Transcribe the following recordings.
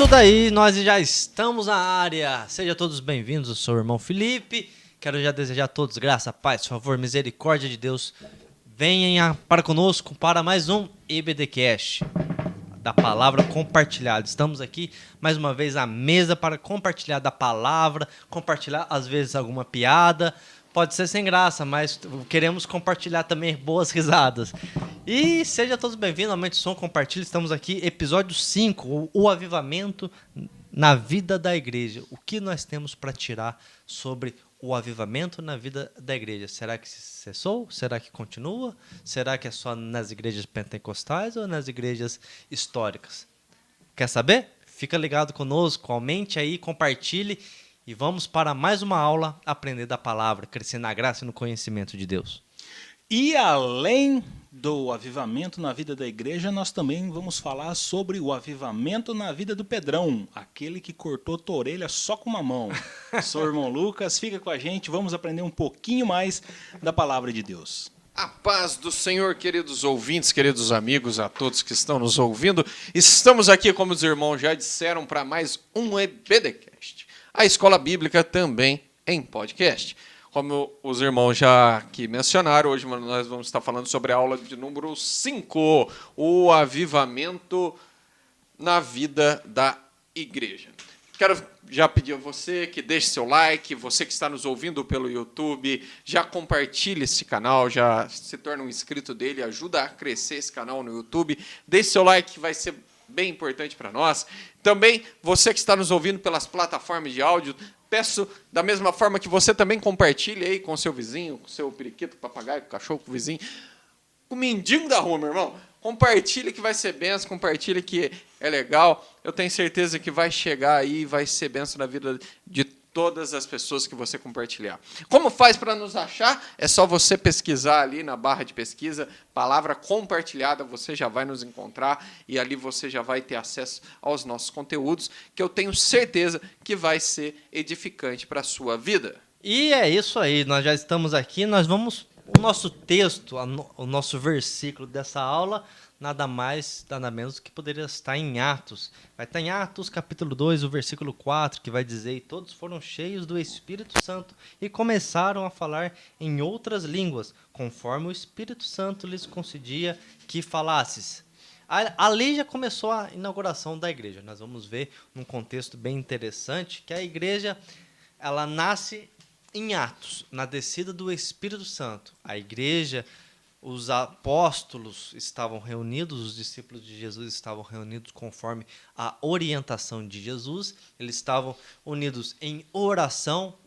Isso daí, nós já estamos na área. Sejam todos bem-vindos, eu sou o irmão Felipe. Quero já desejar a todos graça, paz, favor, misericórdia de Deus. Venham para conosco para mais um EBDcast, da palavra compartilhada. Estamos aqui mais uma vez à mesa para compartilhar da palavra, compartilhar às vezes alguma piada. Pode ser sem graça, mas queremos compartilhar também boas risadas. E sejam todos bem-vindos, aumente o som, compartilhe. Estamos aqui, episódio 5, o avivamento na vida da igreja. O que nós temos para tirar sobre o avivamento na vida da igreja? Será que cessou? Será que continua? Será que é só nas igrejas pentecostais ou nas igrejas históricas? Quer saber? Fica ligado conosco, aumente aí, compartilhe. E vamos para mais uma aula, aprender da palavra, crescer na graça e no conhecimento de Deus. E além do avivamento na vida da igreja, nós também vamos falar sobre o avivamento na vida do Pedrão, aquele que cortou tua orelha só com uma mão. Sou o irmão Lucas, fica com a gente, vamos aprender um pouquinho mais da palavra de Deus. A paz do Senhor, queridos ouvintes, queridos amigos, a todos que estão nos ouvindo. Estamos aqui, como os irmãos já disseram, para mais um EBDcast. A Escola Bíblica também em podcast. Como os irmãos já aqui mencionaram, hoje nós vamos estar falando sobre a aula de número 5, o avivamento na vida da igreja. Quero já pedir a você que deixe seu like, você que está nos ouvindo pelo YouTube, já compartilhe esse canal, já se torne um inscrito dele, ajuda a crescer esse canal no YouTube. Deixe seu like, que vai ser bem importante para nós. Também, você que está nos ouvindo pelas plataformas de áudio, peço da mesma forma que você também compartilhe aí com o seu vizinho, com o seu periquito, com o papagaio, com o cachorro, com o vizinho, com o mendigo da rua, meu irmão. Compartilhe que vai ser benção, compartilhe que é legal. Eu tenho certeza que vai chegar aí e vai ser benção na vida de todas as pessoas que você compartilhar. Como faz para nos achar? É só você pesquisar ali na barra de pesquisa, palavra compartilhada, você já vai nos encontrar e ali você já vai ter acesso aos nossos conteúdos, que eu tenho certeza que vai ser edificante para a sua vida. E é isso aí, nós já estamos aqui, nós vamos... O nosso texto, o nosso versículo dessa aula, nada mais, nada menos que poderia estar em Atos. Vai estar em Atos, capítulo 2, o versículo 4, que vai dizer: "E todos foram cheios do Espírito Santo e começaram a falar em outras línguas, conforme o Espírito Santo lhes concedia que falasses." Ali já começou a inauguração da igreja. Nós vamos ver num contexto bem interessante que a igreja, ela nasce em Atos, na descida do Espírito Santo. A igreja, os apóstolos estavam reunidos, os discípulos de Jesus estavam reunidos conforme a orientação de Jesus. Eles estavam unidos em oração,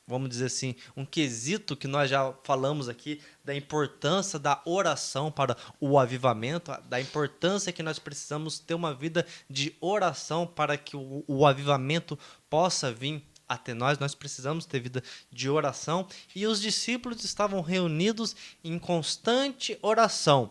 vamos dizer assim, um quesito que nós já falamos aqui, da importância da oração para o avivamento, da importância que nós precisamos ter uma vida de oração para que o avivamento possa vir até nós precisamos ter vida de oração, e os discípulos estavam reunidos em constante oração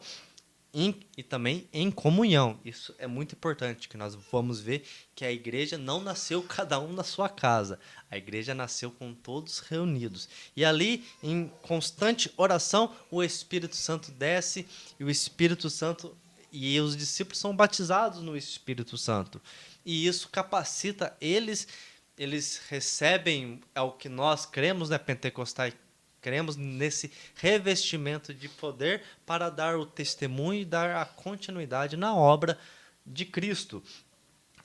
e também em comunhão. Isso é muito importante, que nós vamos ver que a igreja não nasceu cada um na sua casa, a igreja nasceu com todos reunidos, e ali em constante oração o Espírito Santo desce, e o Espírito Santo e os discípulos são batizados no Espírito Santo, e isso capacita eles recebem, é o que nós cremos, né, pentecostais, cremos nesse revestimento de poder para dar o testemunho e dar a continuidade na obra de Cristo.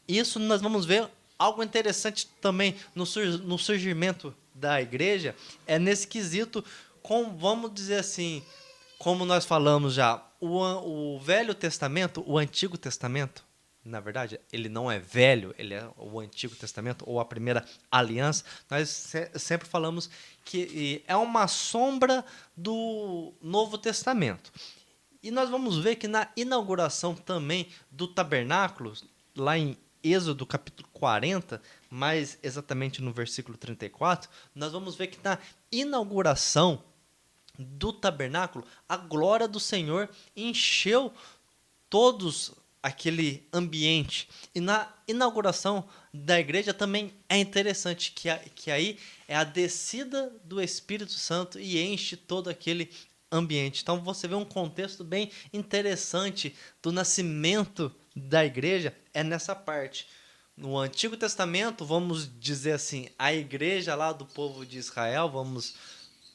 Isso nós vamos ver algo interessante também no surgimento da igreja, é nesse quesito, vamos dizer assim, como nós falamos já, o Velho Testamento, o Antigo Testamento, na verdade, ele não é velho, ele é o Antigo Testamento, ou a primeira aliança. Nós sempre falamos que é uma sombra do Novo Testamento. E nós vamos ver que na inauguração também do tabernáculo, lá em Êxodo capítulo 40, mais exatamente no versículo 34, nós vamos ver que na inauguração do tabernáculo, a glória do Senhor encheu todos aquele ambiente. E na inauguração da igreja também é interessante que aí é a descida do Espírito Santo e enche todo aquele ambiente. Então você vê um contexto bem interessante do nascimento da igreja é nessa parte. No Antigo Testamento, vamos dizer assim, a igreja lá do povo de Israel, vamos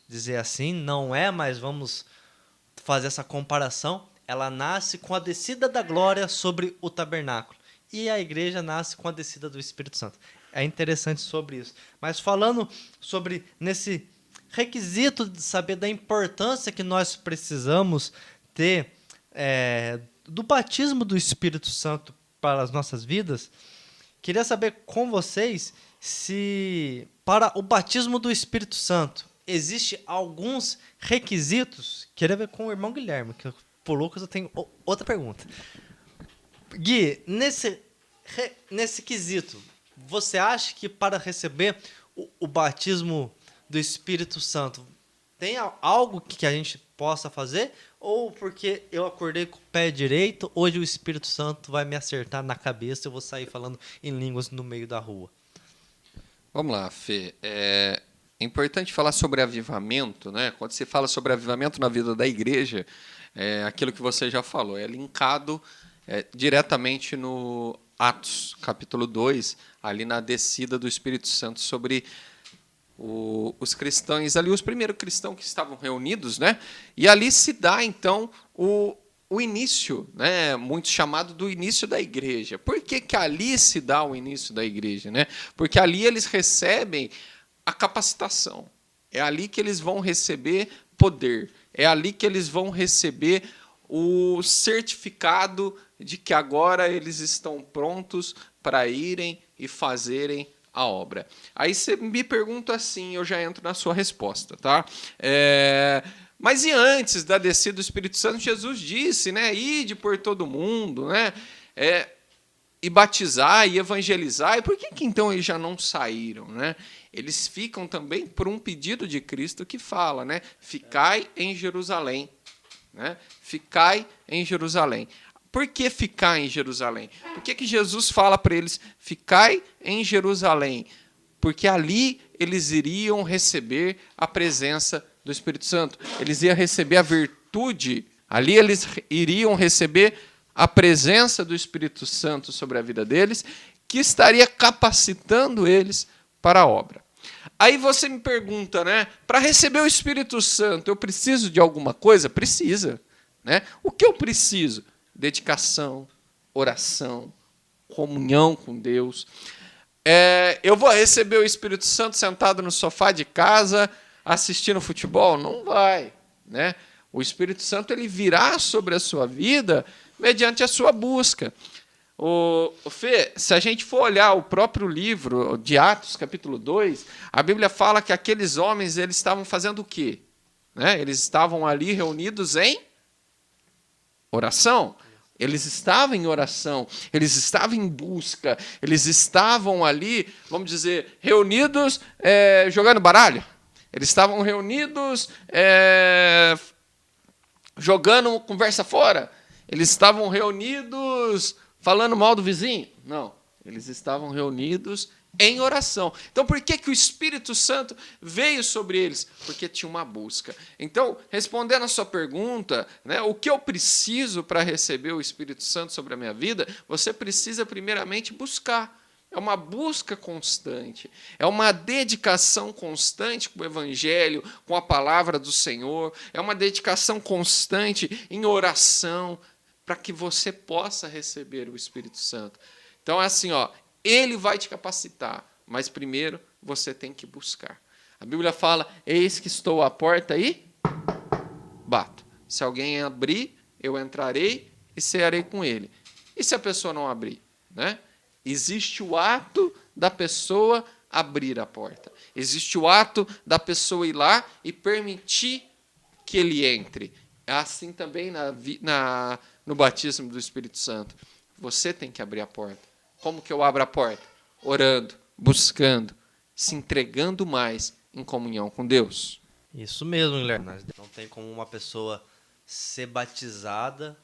dizer assim, não é, mas vamos fazer essa comparação, ela nasce com a descida da glória sobre o tabernáculo. E a igreja nasce com a descida do Espírito Santo. É interessante sobre isso. Mas falando sobre nesse requisito de saber da importância que nós precisamos ter do batismo do Espírito Santo para as nossas vidas, queria saber com vocês se para o batismo do Espírito Santo existe alguns requisitos. Queria ver com o irmão Guilherme, que por Lucas eu tenho outra pergunta. Gui, nesse quesito, você acha que para receber o batismo do Espírito Santo tem algo que a gente possa fazer? Ou porque eu acordei com o pé direito, hoje o Espírito Santo vai me acertar na cabeça e eu vou sair falando em línguas no meio da rua? Vamos lá, Fê. É importante falar sobre avivamento, né? Quando se fala sobre avivamento na vida da igreja, aquilo que você já falou, é linkado diretamente no Atos, capítulo 2, ali na descida do Espírito Santo sobre os cristãos, ali os primeiros cristãos que estavam reunidos, né? E ali se dá, então, o início, né? Muito chamado do início da igreja. Por que que ali se dá o início da igreja, né? Porque ali eles recebem a capacitação. É ali que eles vão receber poder. É ali que eles vão receber o certificado de que agora eles estão prontos para irem e fazerem a obra. Aí você me pergunta assim, eu já entro na sua resposta, tá? Mas e antes da descida do Espírito Santo, Jesus disse, né? Ide por todo mundo, né? E batizar, e evangelizar. E por que então eles já não saíram, né? Eles ficam também por um pedido de Cristo que fala, né? Ficai em Jerusalém, né? Ficai em Jerusalém. Por que ficar em Jerusalém? Por que Jesus fala para eles, ficai em Jerusalém? Porque ali eles iriam receber a presença do Espírito Santo. Eles iam receber a virtude, ali eles iriam receber a presença do Espírito Santo sobre a vida deles, que estaria capacitando eles para a obra. Aí você me pergunta, né? Para receber o Espírito Santo, eu preciso de alguma coisa? Precisa, né? O que eu preciso? Dedicação, oração, comunhão com Deus. Eu vou receber o Espírito Santo sentado no sofá de casa, assistindo futebol? Não vai, né? O Espírito Santo ele virá sobre a sua vida mediante a sua busca. Fê, se a gente for olhar o próprio livro de Atos, capítulo 2, a Bíblia fala que aqueles homens eles estavam fazendo o quê? Né? Eles estavam ali reunidos em oração. Eles estavam em oração, eles estavam em busca, eles estavam ali, vamos dizer, reunidos jogando baralho. Eles estavam reunidos jogando conversa fora. Eles estavam reunidos falando mal do vizinho. Não, eles estavam reunidos em oração. Então, por que que o Espírito Santo veio sobre eles? Porque tinha uma busca. Então, respondendo a sua pergunta, né, o que eu preciso para receber o Espírito Santo sobre a minha vida, você precisa primeiramente buscar. É uma busca constante, é uma dedicação constante com o Evangelho, com a palavra do Senhor, é uma dedicação constante em oração para que você possa receber o Espírito Santo. Então, é assim, ele vai te capacitar, mas primeiro você tem que buscar. A Bíblia fala, eis que estou à porta e bato. Se alguém abrir, eu entrarei e cearei com ele. E se a pessoa não abrir, né? Existe o ato da pessoa abrir a porta. Existe o ato da pessoa ir lá e permitir que ele entre. É assim também no batismo do Espírito Santo. Você tem que abrir a porta. Como que eu abro a porta? Orando, buscando, se entregando mais em comunhão com Deus. Isso mesmo, Guilherme. Não tem como uma pessoa ser batizada,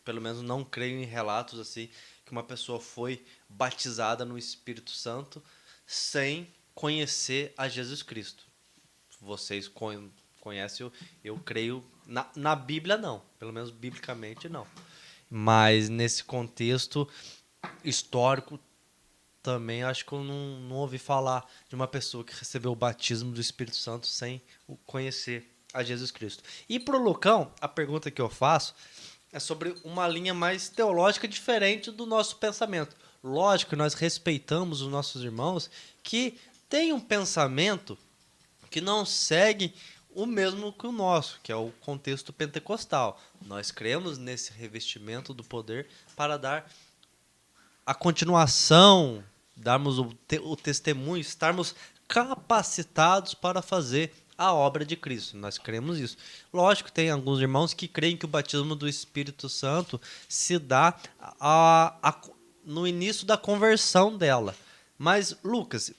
pelo menos não creio em relatos assim, que uma pessoa foi batizada no Espírito Santo sem conhecer a Jesus Cristo. Vocês conhecem, eu creio, na Bíblia não, pelo menos biblicamente não. Mas nesse contexto histórico, também acho que eu não ouvi falar de uma pessoa que recebeu o batismo do Espírito Santo sem conhecer a Jesus Cristo. E para o Lucão, a pergunta que eu faço é sobre uma linha mais teológica diferente do nosso pensamento. Lógico que nós respeitamos os nossos irmãos que têm um pensamento que não segue o mesmo que o nosso, que é o contexto pentecostal. Nós cremos nesse revestimento do poder para dar a continuação, darmos o testemunho, estarmos capacitados para fazer a obra de Cristo. Nós cremos isso. Lógico que tem alguns irmãos que creem que o batismo do Espírito Santo se dá no início da conversão dela. Mas, Lucas,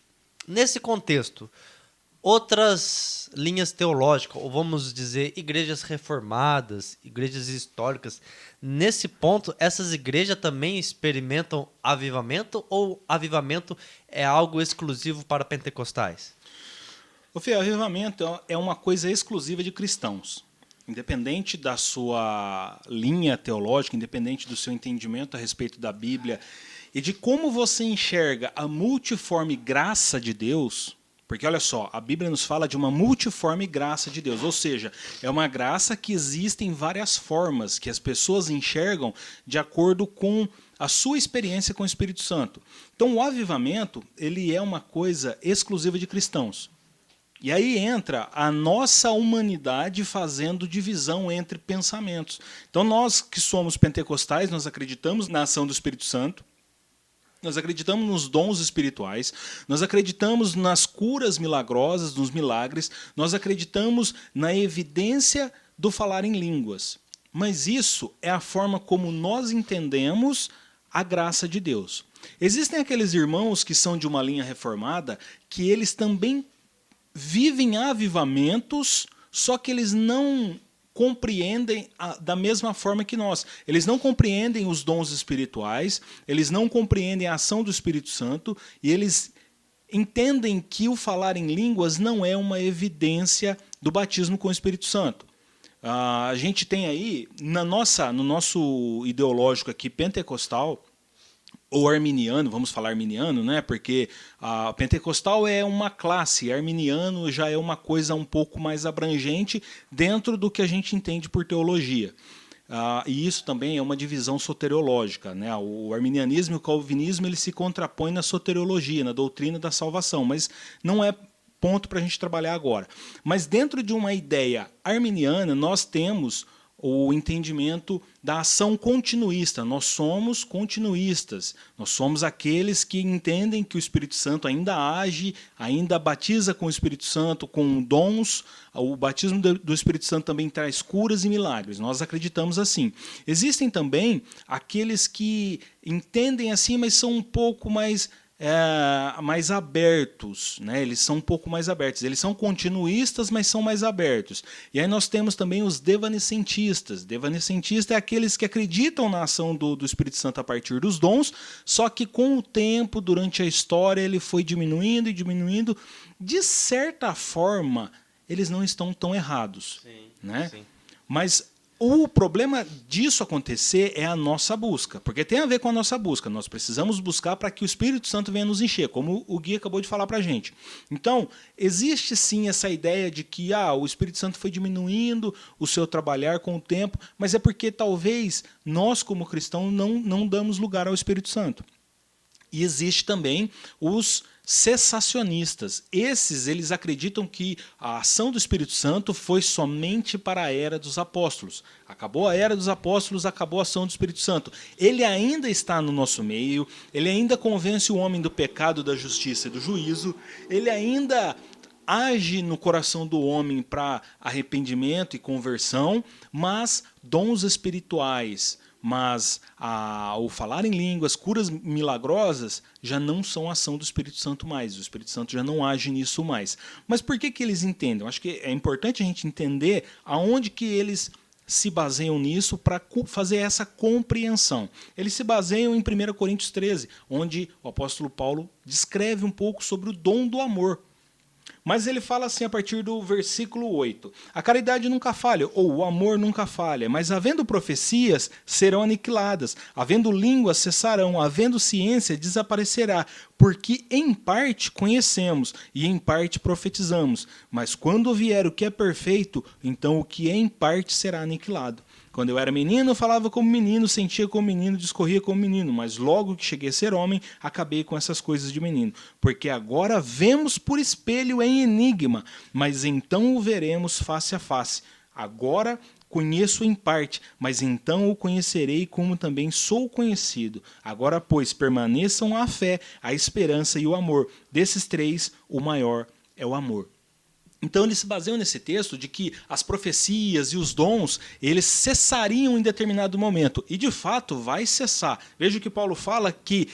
nesse contexto, outras linhas teológicas, ou vamos dizer, igrejas reformadas, igrejas históricas, nesse ponto, essas igrejas também experimentam avivamento ou avivamento é algo exclusivo para pentecostais? O avivamento é uma coisa exclusiva de cristãos. Independente da sua linha teológica, independente do seu entendimento a respeito da Bíblia e de como você enxerga a multiforme graça de Deus, porque olha só, a Bíblia nos fala de uma multiforme graça de Deus, ou seja, é uma graça que existe em várias formas, que as pessoas enxergam de acordo com a sua experiência com o Espírito Santo. Então o avivamento, ele é uma coisa exclusiva de cristãos. E aí entra a nossa humanidade fazendo divisão entre pensamentos. Então nós que somos pentecostais, nós acreditamos na ação do Espírito Santo, nós acreditamos nos dons espirituais, nós acreditamos nas curas milagrosas, nos milagres, nós acreditamos na evidência do falar em línguas. Mas isso é a forma como nós entendemos a graça de Deus. Existem aqueles irmãos que são de uma linha reformada que eles também vivem avivamentos, só que eles não compreendem da mesma forma que nós. Eles não compreendem os dons espirituais, eles não compreendem a ação do Espírito Santo e eles entendem que o falar em línguas não é uma evidência do batismo com o Espírito Santo. A gente tem aí, no nosso ideológico aqui pentecostal, ou arminiano, vamos falar arminiano, né? Porque a pentecostal é uma classe, arminiano já é uma coisa um pouco mais abrangente dentro do que a gente entende por teologia. E isso também é uma divisão soteriológica, né? O arminianismo e o calvinismo ele se contrapõem na soteriologia, na doutrina da salvação, mas não é ponto para a gente trabalhar agora. Mas dentro de uma ideia arminiana, nós temos o entendimento da ação continuista. Nós somos continuistas. Nós somos aqueles que entendem que o Espírito Santo ainda age, ainda batiza com o Espírito Santo, com dons. O batismo do Espírito Santo também traz curas e milagres. Nós acreditamos assim. Existem também aqueles que entendem assim, mas são um pouco mais abertos, né? Eles são um pouco mais abertos. Eles são continuistas, mas são mais abertos. E aí nós temos também os devanescentistas. Devanescentistas é aqueles que acreditam na ação do Espírito Santo a partir dos dons, só que com o tempo, durante a história, ele foi diminuindo e diminuindo. De certa forma, eles não estão tão errados. Sim, né? Sim. Mas o problema disso acontecer é a nossa busca, porque tem a ver com a nossa busca. Nós precisamos buscar para que o Espírito Santo venha nos encher, como o Gui acabou de falar para a gente. Então, existe sim essa ideia de que o Espírito Santo foi diminuindo o seu trabalhar com o tempo, mas é porque talvez nós, como cristãos, não damos lugar ao Espírito Santo. E existe também os cessacionistas. Eles acreditam que a ação do Espírito Santo foi somente para a era dos apóstolos. Acabou a era dos apóstolos, acabou a ação do Espírito Santo. Ele ainda está no nosso meio, ele ainda convence o homem do pecado, da justiça e do juízo, ele ainda age no coração do homem para arrependimento e conversão, mas dons espirituais, mas o falar em línguas, curas milagrosas, já não são ação do Espírito Santo mais. O Espírito Santo já não age nisso mais. Mas por que eles entendem? Eu acho que é importante a gente entender aonde que eles se baseiam nisso para fazer essa compreensão. Eles se baseiam em 1 Coríntios 13, onde o apóstolo Paulo descreve um pouco sobre o dom do amor. Mas ele fala assim a partir do versículo 8. A caridade nunca falha, ou o amor nunca falha, mas havendo profecias, serão aniquiladas, havendo línguas, cessarão, havendo ciência, desaparecerá, porque em parte conhecemos e em parte profetizamos, mas quando vier o que é perfeito, então o que é em parte será aniquilado. Quando eu era menino, eu falava como menino, sentia como menino, discorria como menino, mas logo que cheguei a ser homem, acabei com essas coisas de menino. Porque agora vemos por espelho em enigma, mas então o veremos face a face. Agora conheço em parte, mas então o conhecerei como também sou conhecido. Agora, pois, permaneçam a fé, a esperança e o amor. Desses três, o maior é o amor. Então eles se baseiam nesse texto de que as profecias e os dons, eles cessariam em determinado momento. E de fato vai cessar. Veja que Paulo fala que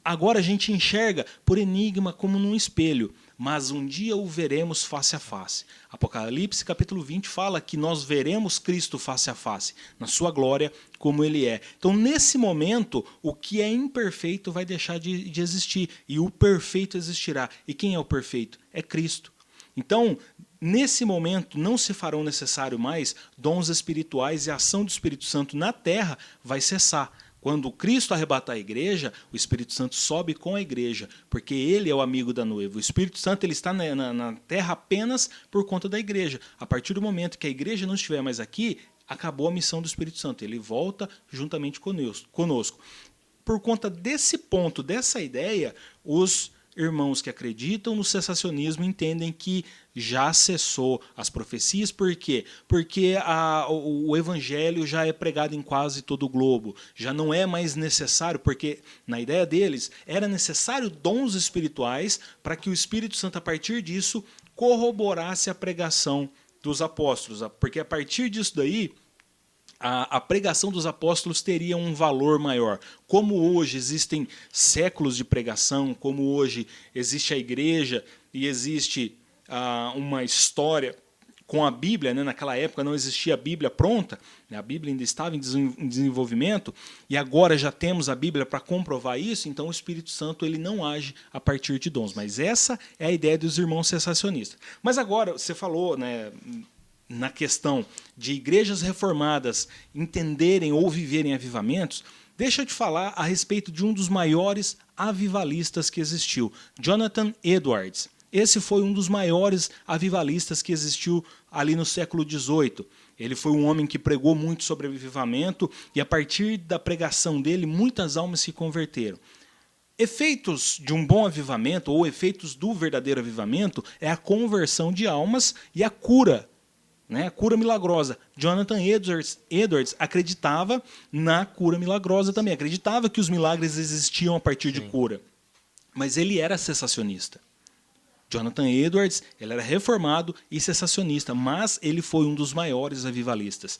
agora a gente enxerga por enigma como num espelho, mas um dia o veremos face a face. Apocalipse capítulo 20 fala que nós veremos Cristo face a face, na sua glória como ele é. Então nesse momento, o que é imperfeito vai deixar de existir e o perfeito existirá. E quem é o perfeito? É Cristo. Então, nesse momento, não se farão necessário mais dons espirituais e a ação do Espírito Santo na terra vai cessar. Quando Cristo arrebatar a igreja, o Espírito Santo sobe com a igreja, porque ele é o amigo da noiva. O Espírito Santo ele está na terra apenas por conta da igreja. A partir do momento que a igreja não estiver mais aqui, acabou a missão do Espírito Santo. Ele volta juntamente conosco. Por conta desse ponto, dessa ideia, os irmãos que acreditam no cessacionismo entendem que já cessou as profecias. Por quê? Porque o evangelho já é pregado em quase todo o globo. Já não é mais necessário, porque na ideia deles era necessário dons espirituais para que o Espírito Santo, a partir disso, corroborasse a pregação dos apóstolos. Porque a partir disso daí, a pregação dos apóstolos teria um valor maior. Como hoje existem séculos de pregação, como hoje existe a igreja e existe uma história com a Bíblia, né? Naquela época não existia a Bíblia pronta, né? A Bíblia ainda estava em desenvolvimento, e agora já temos a Bíblia para comprovar isso, então o Espírito Santo ele não age a partir de dons. Mas essa é a ideia dos irmãos cessacionistas. Mas agora, você falou, né, na questão de igrejas reformadas entenderem ou viverem avivamentos, deixa eu te falar a respeito de um dos maiores avivalistas que existiu, Jonathan Edwards. Esse foi um dos maiores avivalistas que existiu ali no século XVIII. Ele foi um homem que pregou muito sobre avivamento e a partir da pregação dele muitas almas se converteram. Efeitos de um bom avivamento ou efeitos do verdadeiro avivamento é a conversão de almas e a cura, né? Cura milagrosa. Jonathan Edwards acreditava na cura milagrosa também, acreditava que os milagres existiam a partir de cura, mas ele era cessacionista. Jonathan Edwards ele era reformado e cessacionista, mas ele foi um dos maiores avivalistas.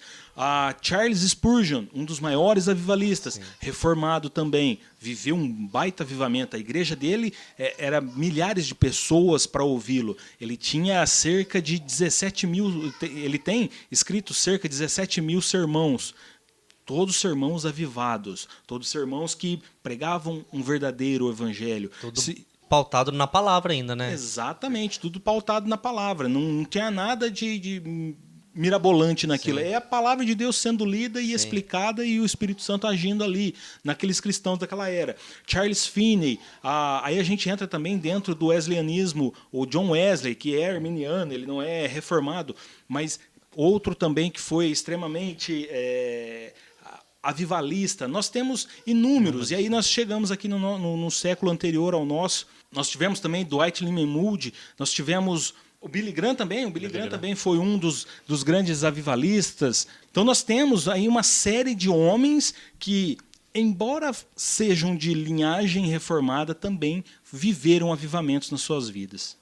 Charles Spurgeon, um dos maiores avivalistas, reformado também, viveu um baita avivamento. A igreja dele era milhares de pessoas para ouvi-lo. Ele tinha cerca de 17 mil, ele tem escrito cerca de 17 mil sermãos. Todos sermãos avivados, todos sermãos que pregavam um verdadeiro evangelho. Pautado na palavra ainda, né? Exatamente, tudo pautado na palavra. Não tinha nada de mirabolante naquilo. Sim. É a palavra de Deus sendo lida e explicada e o Espírito Santo agindo ali, naqueles cristãos daquela era. Charles Finney, aí a gente entra também dentro do wesleyanismo, o John Wesley, que é arminiano, ele não é reformado, mas outro também que foi extremamente avivalista. Nós temos inúmeros, e aí nós chegamos aqui no século anterior ao nosso. Nós tivemos também Dwight Lyman Moody, nós tivemos o Billy Graham também. O Billy Graham também foi um dos grandes avivalistas. Então nós temos aí uma série de homens que, embora sejam de linhagem reformada, também viveram avivamentos nas suas vidas.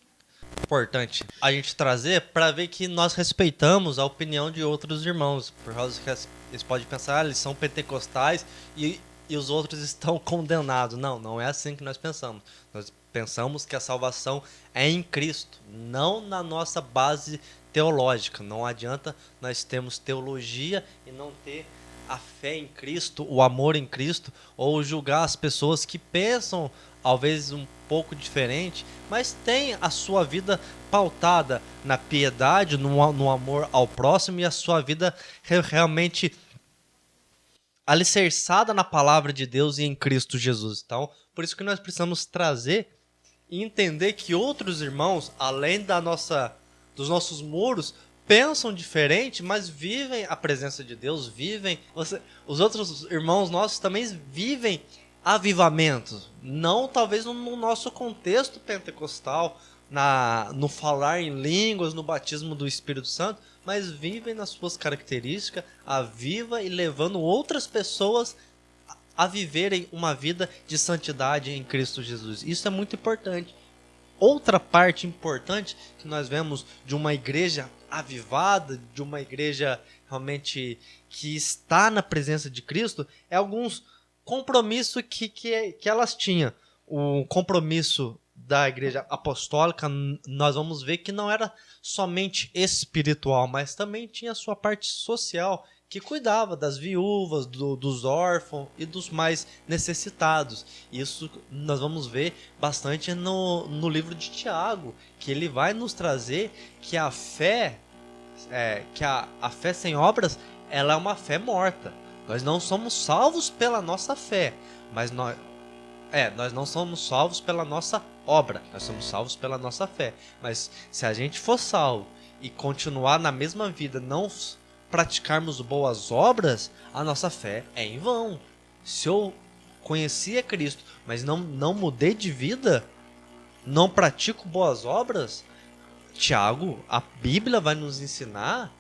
Importante a gente trazer para ver que nós respeitamos a opinião de outros irmãos, por causa que eles podem pensar, eles são pentecostais e os outros estão condenados. Não é assim que nós pensamos. Nós pensamos que a salvação é em Cristo, não na nossa base teológica. Não adianta nós termos teologia e não ter a fé em Cristo, o amor em Cristo, ou julgar as pessoas que pensam talvez um pouco diferente, mas tem a sua vida pautada na piedade, no amor ao próximo, e a sua vida realmente alicerçada na palavra de Deus e em Cristo Jesus. Então, por isso que nós precisamos trazer e entender que outros irmãos, além dos nossos muros, pensam diferente, mas vivem a presença de Deus, os outros irmãos nossos também vivem avivamentos, não talvez no nosso contexto pentecostal, no falar em línguas, no batismo do Espírito Santo, mas vivem nas suas características, aviva e levando outras pessoas a viverem uma vida de santidade em Cristo Jesus. Isso é muito importante. Outra parte importante que nós vemos de uma igreja avivada, de uma igreja realmente que está na presença de Cristo, é alguns compromissos que elas tinham. O compromisso da igreja apostólica, nós vamos ver que não era somente espiritual, mas também tinha a sua parte social, que cuidava das viúvas, dos órfãos e dos mais necessitados. Isso nós vamos ver bastante no livro de Tiago, que ele vai nos trazer que a fé, a fé sem obras, ela é uma fé morta. Nós não somos salvos pela nossa fé, mas nós não somos salvos pela nossa obra, nós somos salvos pela nossa fé. Mas se a gente for salvo e continuar na mesma vida, não praticarmos boas obras, a nossa fé é em vão. Se eu conhecia Cristo, mas não mudei de vida, não pratico boas obras, Tiago, a Bíblia vai nos ensinar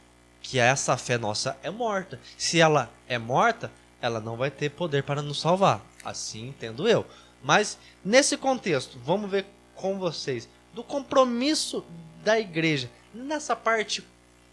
que essa fé nossa é morta. Se ela é morta, ela não vai ter poder para nos salvar. Assim entendo eu. Mas nesse contexto, vamos ver com vocês do compromisso da igreja nessa parte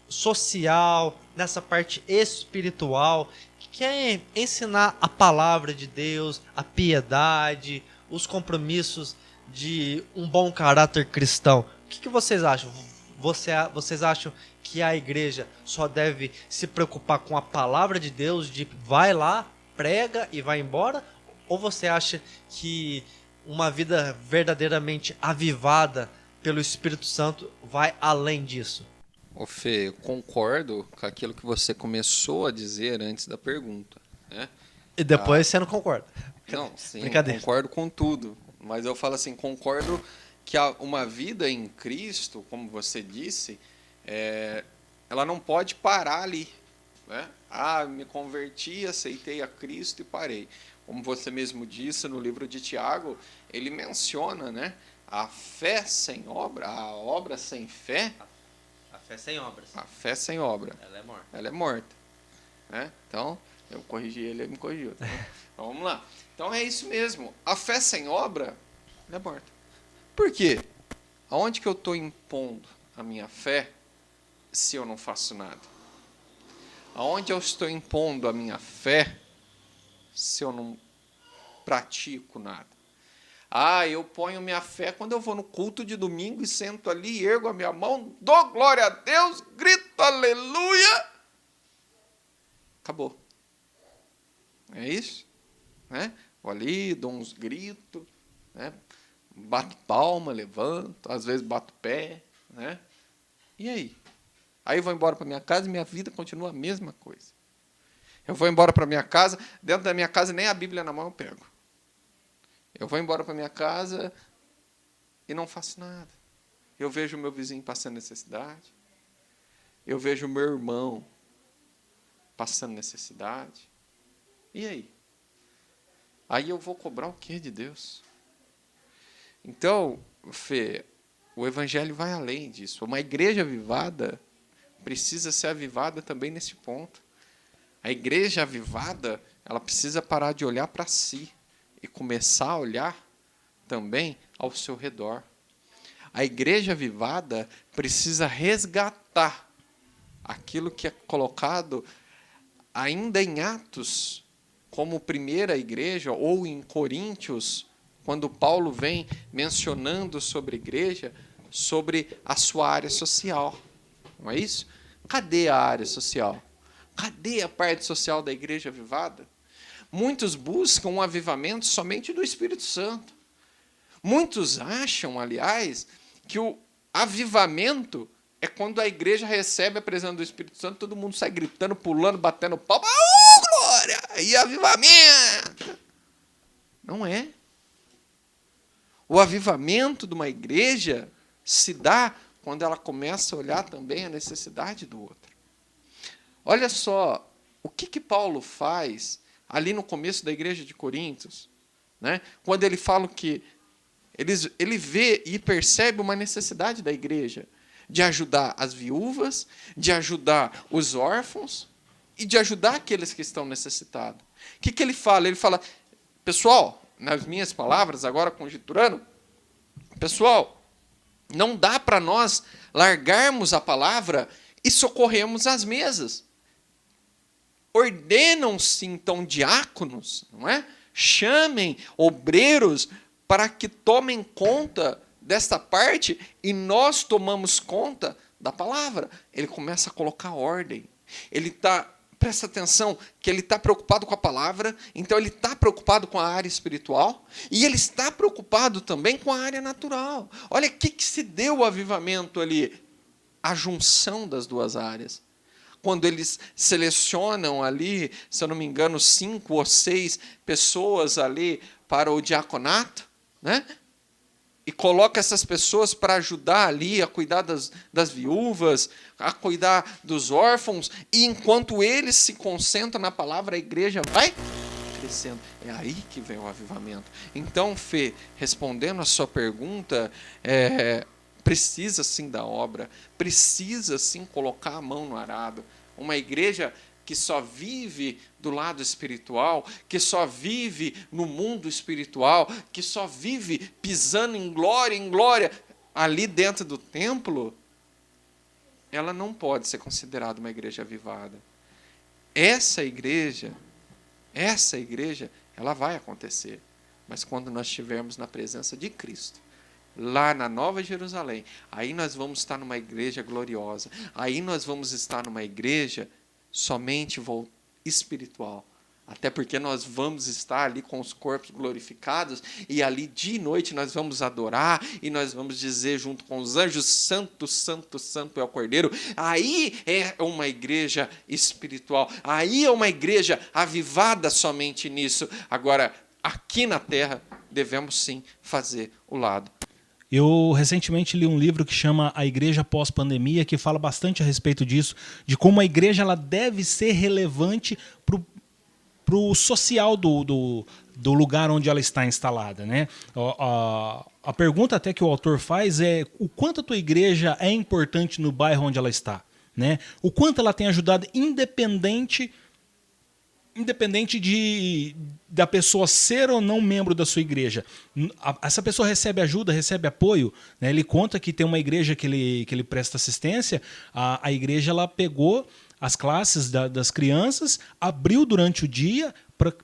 social, nessa parte espiritual, que é ensinar a palavra de Deus, a piedade, os compromissos de um bom caráter cristão. O que vocês acham? Vocês acham que a igreja só deve se preocupar com a palavra de Deus, de vai lá, prega e vai embora? Ou você acha que uma vida verdadeiramente avivada pelo Espírito Santo vai além disso? Ô Fê, eu concordo com aquilo que você começou a dizer antes da pergunta, né? E depois você não concorda? Não, sim, Brincadeira. concordo com tudo. Mas eu falo assim, concordo que uma vida em Cristo, como você disse, ela não pode parar ali, né? Me converti, aceitei a Cristo e parei. Como você mesmo disse no livro de Tiago, ele menciona, né, a fé sem obra, a obra sem fé. A fé sem obras. A fé sem obra. Ela é morta. Ela é morta. Né? Então, eu corrigi ele, ele me corrigiu. Tá? Então, vamos lá. Então, é isso mesmo. A fé sem obra, ela é morta. Por quê? Aonde que eu estou impondo a minha fé se eu não faço nada? Aonde eu estou impondo a minha fé se eu não pratico nada? Eu ponho minha fé quando eu vou no culto de domingo e sento ali, ergo a minha mão, dou glória a Deus, grito aleluia. Acabou. É isso? Né? Vou ali, dou uns gritos, né? Bato palma, levanto, às vezes bato pé. Né? E aí? Aí eu vou embora para minha casa e minha vida continua a mesma coisa. Eu vou embora para minha casa, dentro da minha casa nem a Bíblia na mão eu pego. Eu vou embora para minha casa e não faço nada. Eu vejo o meu vizinho passando necessidade. Eu vejo o meu irmão passando necessidade. E aí? Aí eu vou cobrar o quê de Deus? Então, Fê, o evangelho vai além disso. Uma igreja avivada precisa ser avivada também nesse ponto. A igreja avivada, ela precisa parar de olhar para si e começar a olhar também ao seu redor. A igreja avivada precisa resgatar aquilo que é colocado ainda em Atos, como primeira igreja, ou em Coríntios, quando Paulo vem mencionando sobre a igreja, sobre a sua área social. Não é isso? Cadê a área social? Cadê a parte social da igreja avivada? Muitos buscam um avivamento somente do Espírito Santo. Muitos acham, aliás, que o avivamento é quando a igreja recebe a presença do Espírito Santo, todo mundo sai gritando, pulando, batendo palma. Glória! E avivamento! Não é. O avivamento de uma igreja se dá quando ela começa a olhar também a necessidade do outro. Olha só, o que Paulo faz ali no começo da igreja de Coríntios, né? Quando ele fala que ele vê e percebe uma necessidade da igreja de ajudar as viúvas, de ajudar os órfãos e de ajudar aqueles que estão necessitados. O que ele fala? Ele fala, pessoal, nas minhas palavras, agora conjecturando, pessoal, não dá para nós largarmos a palavra e socorrermos as mesas. Ordenam-se, então, diáconos, não é? Chamem obreiros para que tomem conta desta parte e nós tomamos conta da palavra. Ele começa a colocar ordem. Presta atenção, que ele está preocupado com a palavra, então ele está preocupado com a área espiritual e ele está preocupado também com a área natural. Olha o que se deu o avivamento ali. A junção das duas áreas. Quando eles selecionam ali, se eu não me engano, 5 ou 6 pessoas ali para o diaconato, né? E coloca essas pessoas para ajudar ali a cuidar das viúvas, a cuidar dos órfãos, e enquanto eles se concentram na palavra, a igreja vai crescendo. É aí que vem o avivamento. Então, Fê, respondendo a sua pergunta, precisa sim da obra, precisa sim colocar a mão no arado. Uma igreja que só vive do lado espiritual, que só vive no mundo espiritual, que só vive pisando em glória, ali dentro do templo, ela não pode ser considerada uma igreja avivada. Essa igreja, ela vai acontecer, mas quando nós estivermos na presença de Cristo, lá na Nova Jerusalém, aí nós vamos estar numa igreja gloriosa, aí nós vamos estar numa igreja somente espiritual, até porque nós vamos estar ali com os corpos glorificados e ali de noite nós vamos adorar e nós vamos dizer junto com os anjos, santo, santo, santo é o Cordeiro. Aí é uma igreja espiritual, aí é uma igreja avivada somente nisso. Agora, aqui na terra, devemos sim fazer o lado. Eu recentemente li um livro que chama A Igreja Pós-Pandemia, que fala bastante a respeito disso, de como a igreja ela deve ser relevante para o social do lugar onde ela está instalada, né? A pergunta até que o autor faz é o quanto a tua igreja é importante no bairro onde ela está, né? O quanto ela tem ajudado, independente da pessoa ser ou não membro da sua igreja. Essa pessoa recebe ajuda, recebe apoio, né? Ele conta que tem uma igreja que ele presta assistência, a igreja ela pegou as classes das crianças, abriu durante o dia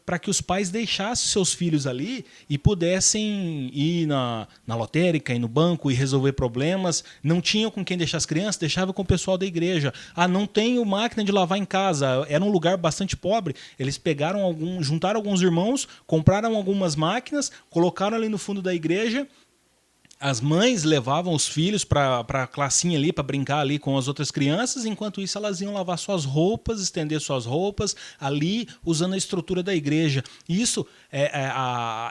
para que os pais deixassem seus filhos ali e pudessem ir na lotérica, ir no banco e resolver problemas. Não tinham com quem deixar as crianças, deixava com o pessoal da igreja. Não tenho máquina de lavar em casa. Era um lugar bastante pobre. Eles juntaram alguns irmãos, compraram algumas máquinas, colocaram ali no fundo da igreja. As mães levavam os filhos para a classinha ali, para brincar ali com as outras crianças, enquanto isso elas iam lavar suas roupas, estender suas roupas ali, usando a estrutura da igreja. E isso,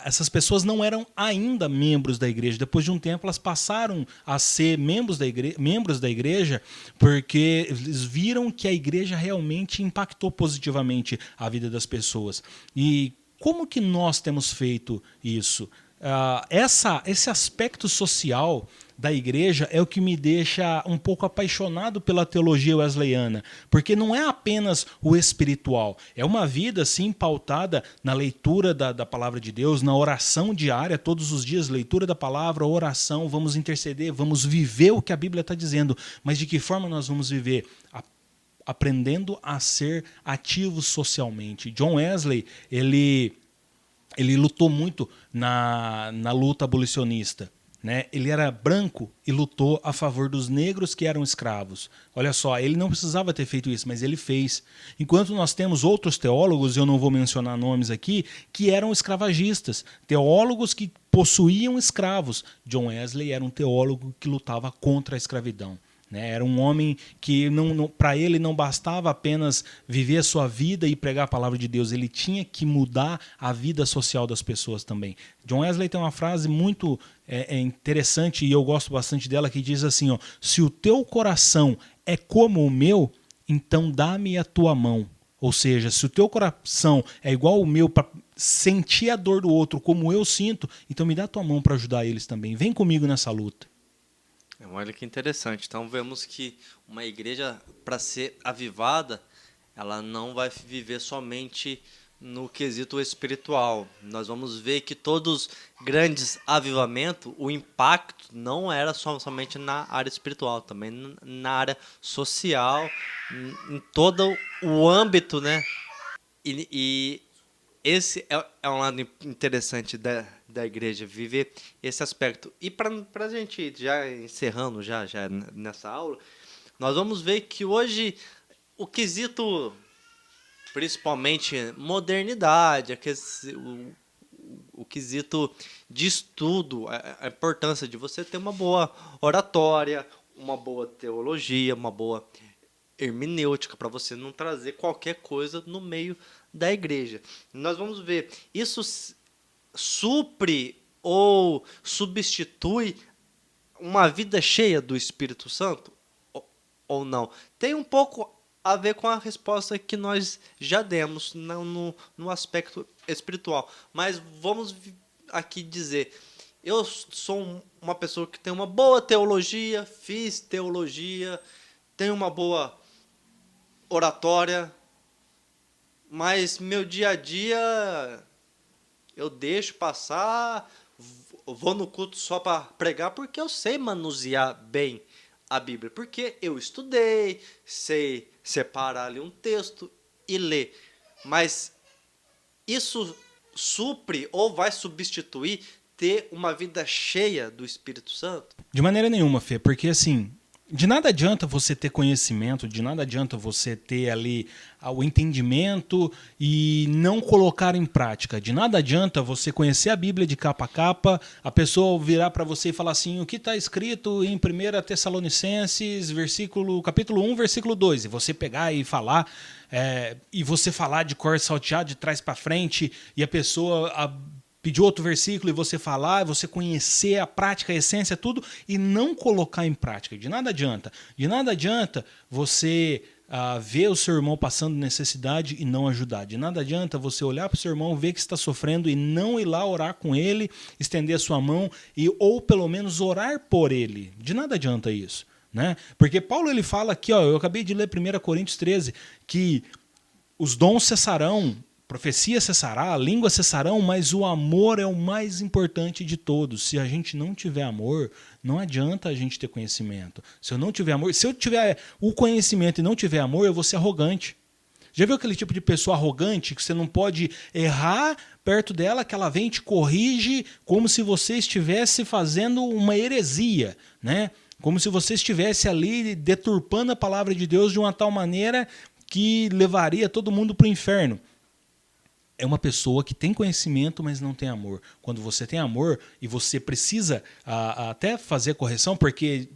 essas pessoas não eram ainda membros da igreja. Depois de um tempo elas passaram a ser membros da igreja, porque eles viram que a igreja realmente impactou positivamente a vida das pessoas. E como que nós temos feito isso? Esse aspecto social da igreja é o que me deixa um pouco apaixonado pela teologia wesleyana, porque não é apenas o espiritual, é uma vida assim pautada na leitura da palavra de Deus, na oração diária, todos os dias, leitura da palavra, oração, vamos interceder, vamos viver o que a Bíblia está dizendo, mas de que forma nós vamos viver? Aprendendo a ser ativos socialmente. John Wesley, ele lutou muito na luta abolicionista, né? Ele era branco e lutou a favor dos negros que eram escravos. Olha só, ele não precisava ter feito isso, mas ele fez. Enquanto nós temos outros teólogos, eu não vou mencionar nomes aqui, que eram escravagistas, teólogos que possuíam escravos. John Wesley era um teólogo que lutava contra a escravidão. Era um homem que para ele não bastava apenas viver a sua vida e pregar a palavra de Deus, ele tinha que mudar a vida social das pessoas também. John Wesley tem uma frase muito interessante, e eu gosto bastante dela, que diz assim, ó, se o teu coração é como o meu, então dá-me a tua mão. Ou seja, se o teu coração é igual ao meu para sentir a dor do outro como eu sinto, então me dá a tua mão para ajudar eles também. Vem comigo nessa luta. Olha que interessante. Então vemos que uma igreja, para ser avivada, ela não vai viver somente no quesito espiritual. Nós vamos ver que todos os grandes avivamentos, o impacto não era somente na área espiritual, também na área social, em todo o âmbito, né? E esse é um lado interessante da igreja, viver esse aspecto. E para a gente, já encerrando já nessa aula, nós vamos ver que hoje o quesito, principalmente modernidade, o quesito de estudo, a importância de você ter uma boa oratória, uma boa teologia, uma boa hermenêutica, para você não trazer qualquer coisa no meio da igreja. Nós vamos ver, isso supre ou substitui uma vida cheia do Espírito Santo ou não? Tem um pouco a ver com a resposta que nós já demos no aspecto espiritual, mas vamos aqui dizer, eu sou uma pessoa que tem uma boa teologia, fiz teologia, tenho uma boa oratória, mas meu dia a dia eu deixo passar, vou no culto só para pregar, porque eu sei manusear bem a Bíblia, porque eu estudei, sei separar ali um texto e ler. Mas isso supre ou vai substituir ter uma vida cheia do Espírito Santo? De maneira nenhuma, Fê, porque assim, de nada adianta você ter conhecimento, de nada adianta você ter ali o entendimento e não colocar em prática. De nada adianta você conhecer a Bíblia de capa a capa, a pessoa virar para você e falar assim, o que está escrito em 1 Tessalonicenses, capítulo 1, versículo 2, e você pegar e falar, e você falar de cor salteado de trás para frente, e a pessoa pedir outro versículo e você falar, você conhecer a prática, a essência, tudo, e não colocar em prática. De nada adianta. De nada adianta você ver o seu irmão passando necessidade e não ajudar. De nada adianta você olhar para o seu irmão, ver que está sofrendo e não ir lá orar com ele, estender a sua mão, ou pelo menos orar por ele. De nada adianta isso. Né? Porque Paulo ele fala aqui, eu acabei de ler 1 Coríntios 13, que os dons cessarão, profecia cessará, a língua cessarão, mas o amor é o mais importante de todos. Se a gente não tiver amor, não adianta a gente ter conhecimento. Se eu não tiver amor, se eu tiver o conhecimento e não tiver amor, eu vou ser arrogante. Já viu aquele tipo de pessoa arrogante que você não pode errar perto dela, que ela vem e te corrige como se você estivesse fazendo uma heresia, né? Como se você estivesse ali deturpando a palavra de Deus de uma tal maneira que levaria todo mundo para o inferno. É uma pessoa que tem conhecimento, mas não tem amor. Quando você tem amor e você precisa até fazer correção, porque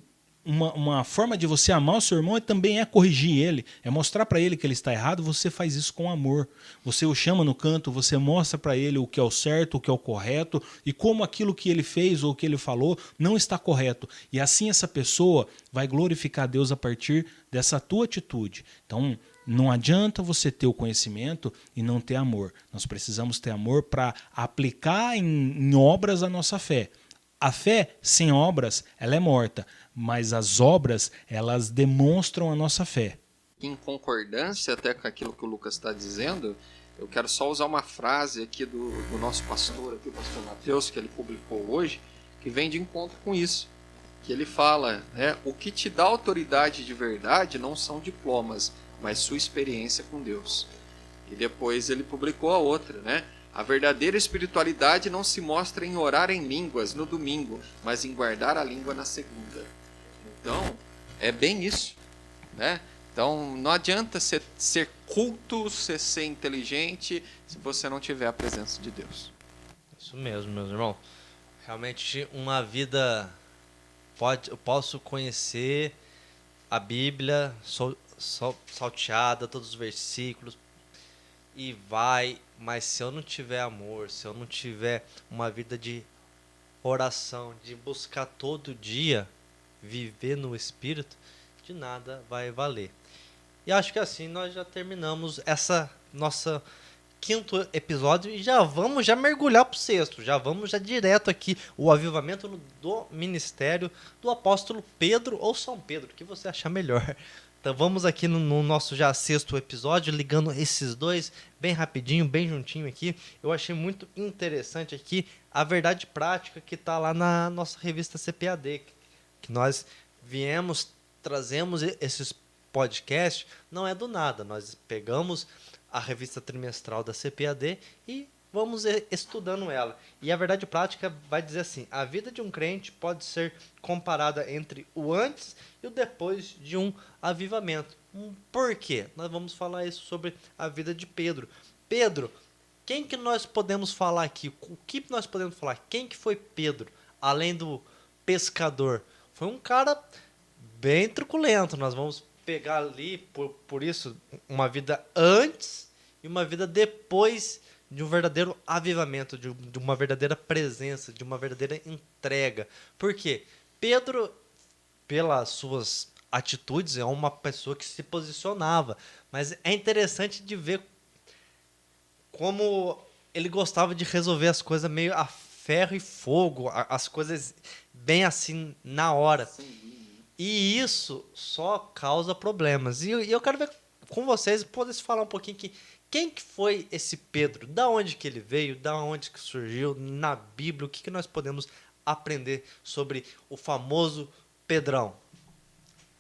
uma forma de você amar o seu irmão também é corrigir ele, é mostrar para ele que ele está errado, você faz isso com amor. Você o chama no canto, você mostra para ele o que é o certo, o que é o correto, e como aquilo que ele fez ou que ele falou não está correto. E assim essa pessoa vai glorificar a Deus a partir dessa tua atitude. Então, não adianta você ter o conhecimento e não ter amor. Nós precisamos ter amor para aplicar em obras a nossa fé. A fé sem obras, ela é morta, mas as obras, elas demonstram a nossa fé. Em concordância até com aquilo que o Lucas está dizendo, eu quero só usar uma frase aqui do nosso pastor, aqui, o pastor Mateus, que ele publicou hoje, que vem de encontro com isso. Que ele fala, o que te dá autoridade de verdade não são diplomas, mas sua experiência com Deus. E depois ele publicou a outra, A verdadeira espiritualidade não se mostra em orar em línguas no domingo, mas em guardar a língua na segunda. Então, é bem isso, né? Então, não adianta ser culto, você ser inteligente, se você não tiver a presença de Deus. Isso mesmo, meus irmãos. Realmente, uma vida... eu posso conhecer a Bíblia salteada, todos os versículos, mas se eu não tiver amor, se eu não tiver uma vida de oração, de buscar todo dia, viver no Espírito, de nada vai valer. E acho que assim nós já terminamos essa nossa quinto episódio e já vamos mergulhar pro sexto, já vamos direto aqui, o avivamento do ministério do apóstolo Pedro ou São Pedro, o que você achar melhor. Então vamos aqui no nosso já sexto episódio, ligando esses dois bem rapidinho, bem juntinho aqui. Eu achei muito interessante aqui a verdade prática que está lá na nossa revista CPAD, que nós trazemos esses podcasts, não é do nada, nós pegamos a revista trimestral da CPAD e vamos estudando ela. E a verdade prática vai dizer assim: a vida de um crente pode ser comparada entre o antes e o depois de um avivamento. Por quê? Nós vamos falar isso sobre a vida de Pedro. Pedro, quem que nós podemos falar aqui? O que nós podemos falar? Quem que foi Pedro, além do pescador? Foi um cara bem truculento. Nós vamos pegar ali, por isso, uma vida antes e uma vida depois de um verdadeiro avivamento, de uma verdadeira presença, de uma verdadeira entrega. Por quê? Pedro, pelas suas atitudes, é uma pessoa que se posicionava, mas é interessante de ver como ele gostava de resolver as coisas meio a ferro e fogo, as coisas bem assim na hora. E isso só causa problemas. E eu quero ver com vocês, poder falar um pouquinho que quem que foi esse Pedro? Da onde que ele veio? Da onde que surgiu? Na Bíblia, o que nós podemos aprender sobre o famoso Pedrão?